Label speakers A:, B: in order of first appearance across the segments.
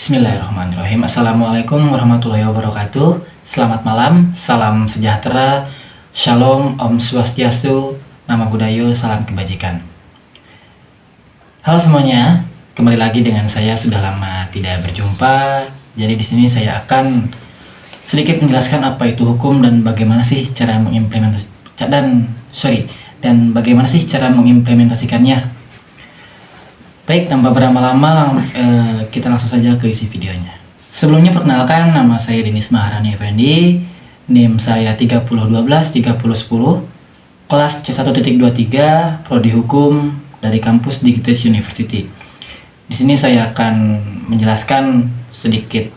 A: Bismillahirrahmanirrahim. Assalamualaikum warahmatullahi wabarakatuh. Selamat malam, salam sejahtera, shalom, om swastiastu, nama budaya, salam kebajikan. Halo semuanya, kembali lagi dengan saya. Sudah lama tidak berjumpa. Jadi di sini saya akan sedikit menjelaskan apa itu hukum dan bagaimana sih cara mengimplementasikannya. Baik, tanpa berlama-lama kita langsung saja ke isi videonya. Sebelumnya perkenalkan, nama saya Denis Maharani Effendi, NIM saya 3012-3010, kelas C1.23, Prodi Hukum dari kampus Digitus University. Di sini saya akan menjelaskan sedikit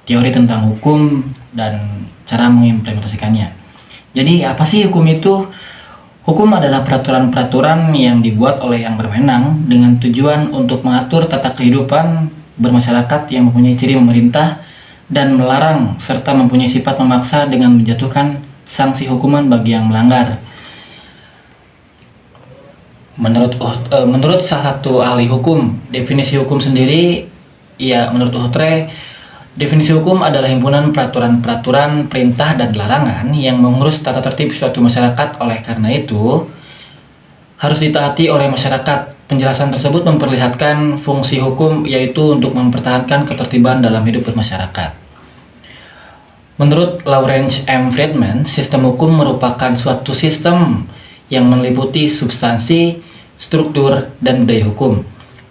A: teori tentang hukum dan cara mengimplementasikannya. Jadi apa sih hukum itu? Hukum adalah peraturan-peraturan yang dibuat oleh yang berwenang dengan tujuan untuk mengatur tata kehidupan bermasyarakat yang mempunyai ciri memerintah dan melarang serta mempunyai sifat memaksa dengan menjatuhkan sanksi hukuman bagi yang melanggar. Menurut salah satu ahli hukum, definisi hukum sendiri, menurut Uhtre, definisi hukum adalah himpunan peraturan-peraturan, perintah, dan larangan yang mengurus tata tertib suatu masyarakat. Oleh karena itu, harus ditaati oleh masyarakat. Penjelasan tersebut memperlihatkan fungsi hukum, yaitu untuk mempertahankan ketertiban dalam hidup bermasyarakat. Menurut Lawrence M. Friedman, sistem hukum merupakan suatu sistem yang meliputi substansi, struktur, dan budaya hukum.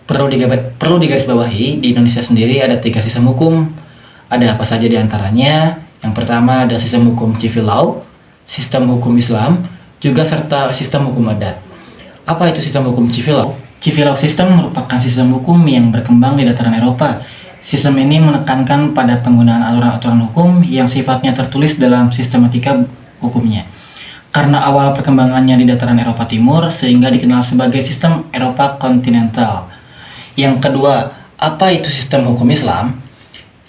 A: Perlu digarisbawahi, di Indonesia sendiri ada 3 sistem hukum. Ada apa saja di antaranya? Yang pertama ada sistem hukum civil law, sistem hukum Islam, juga serta sistem hukum adat. Apa itu sistem hukum civil law? Civil law system merupakan sistem hukum yang berkembang di dataran Eropa. Sistem ini menekankan pada penggunaan aturan-aturan hukum yang sifatnya tertulis dalam sistematika hukumnya. Karena awal perkembangannya di dataran Eropa Timur, sehingga dikenal sebagai sistem Eropa kontinental. Yang kedua, apa itu sistem hukum Islam?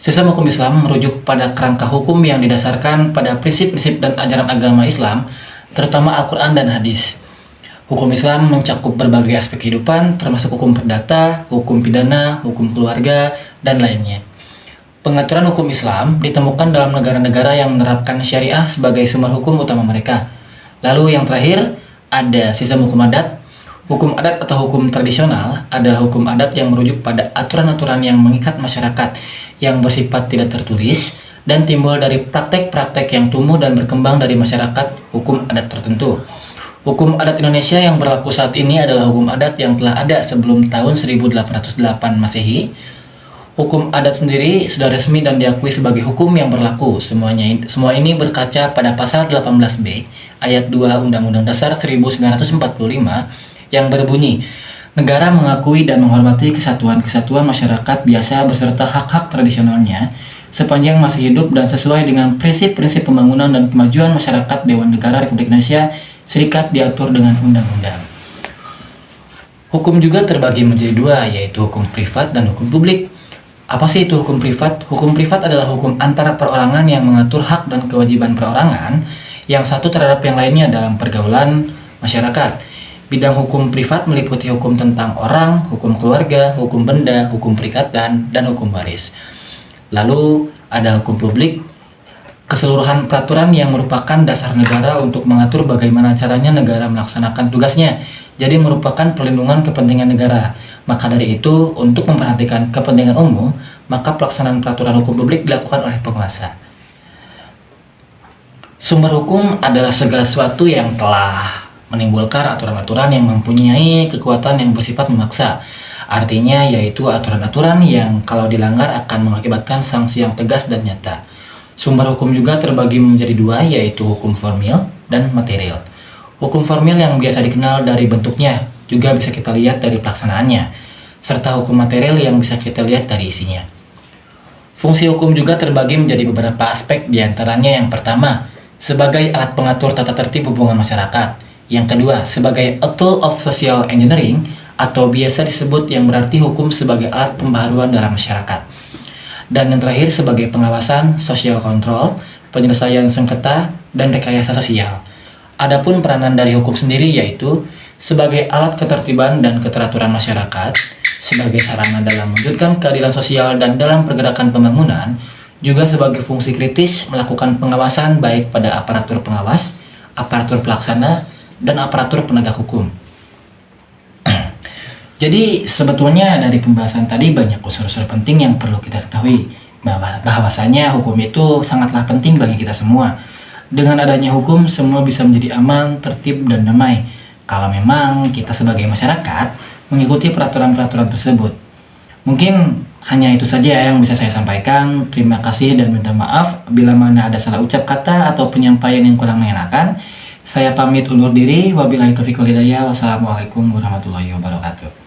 A: Sistem hukum Islam merujuk pada kerangka hukum yang didasarkan pada prinsip-prinsip dan ajaran agama Islam, terutama Al-Quran dan Hadis. Hukum Islam mencakup berbagai aspek kehidupan, termasuk hukum perdata, hukum pidana, hukum keluarga, dan lainnya. Pengaturan hukum Islam ditemukan dalam negara-negara yang menerapkan syariah sebagai sumber hukum utama mereka. Lalu yang terakhir, ada sistem hukum adat. Hukum adat atau hukum tradisional adalah hukum adat yang merujuk pada aturan-aturan yang mengikat masyarakat yang bersifat tidak tertulis dan timbul dari praktek-praktek yang tumbuh dan berkembang dari masyarakat hukum adat tertentu. Hukum adat Indonesia yang berlaku saat ini adalah hukum adat yang telah ada sebelum tahun 1808 Masehi. Hukum adat sendiri sudah resmi dan diakui sebagai hukum yang berlaku. Semua ini berkaca pada pasal 18B ayat 2 Undang-Undang Dasar 1945 yang berbunyi, negara mengakui dan menghormati kesatuan-kesatuan masyarakat biasa beserta hak-hak tradisionalnya sepanjang masih hidup dan sesuai dengan prinsip-prinsip pembangunan dan kemajuan masyarakat. Dewan Negara Republik Indonesia Serikat diatur dengan undang-undang. Hukum juga terbagi menjadi 2, yaitu hukum privat dan hukum publik. Apa sih itu hukum privat? Hukum privat adalah hukum antara perorangan yang mengatur hak dan kewajiban perorangan yang satu terhadap yang lainnya dalam pergaulan masyarakat. Bidang hukum privat meliputi hukum tentang orang, hukum keluarga, hukum benda, hukum perikatan, dan hukum waris. Lalu ada hukum publik, keseluruhan peraturan yang merupakan dasar negara untuk mengatur bagaimana caranya negara melaksanakan tugasnya. Jadi merupakan perlindungan kepentingan negara. Maka dari itu, untuk memperhatikan kepentingan umum, maka pelaksanaan peraturan hukum publik dilakukan oleh penguasa. Sumber hukum adalah segala sesuatu yang telah menimbulkan aturan-aturan yang mempunyai kekuatan yang bersifat memaksa. Artinya yaitu aturan-aturan yang kalau dilanggar akan mengakibatkan sanksi yang tegas dan nyata. Sumber hukum juga terbagi menjadi 2, yaitu hukum formil dan material. Hukum formil yang biasa dikenal dari bentuknya, juga bisa kita lihat dari pelaksanaannya, serta hukum material yang bisa kita lihat dari isinya. Fungsi hukum juga terbagi menjadi beberapa aspek, diantaranya yang pertama, sebagai alat pengatur tata tertib hubungan masyarakat. Yang kedua, sebagai a tool of social engineering, atau biasa disebut yang berarti hukum sebagai alat pembaharuan dalam masyarakat. Dan yang terakhir, sebagai pengawasan, social control, penyelesaian sengketa, dan rekayasa sosial. Adapun peranan dari hukum sendiri yaitu sebagai alat ketertiban dan keteraturan masyarakat, sebagai sarana dalam mewujudkan keadilan sosial dan dalam pergerakan pembangunan, juga sebagai fungsi kritis melakukan pengawasan baik pada aparatur pengawas, aparatur pelaksana, dan aparatur penegak hukum. Jadi sebetulnya dari pembahasan tadi banyak unsur-unsur penting yang perlu kita ketahui, bahwasanya hukum itu sangatlah penting bagi kita semua. Dengan adanya hukum, semua bisa menjadi aman, tertib, dan damai. Kalau memang kita sebagai masyarakat mengikuti peraturan-peraturan tersebut. Mungkin hanya itu saja yang bisa saya sampaikan. Terima kasih dan minta maaf bila mana ada salah ucap kata atau penyampaian yang kurang mengenakan. Saya pamit undur diri. Wabillahi taufiq wal hidayah. Wassalamualaikum warahmatullahi wabarakatuh.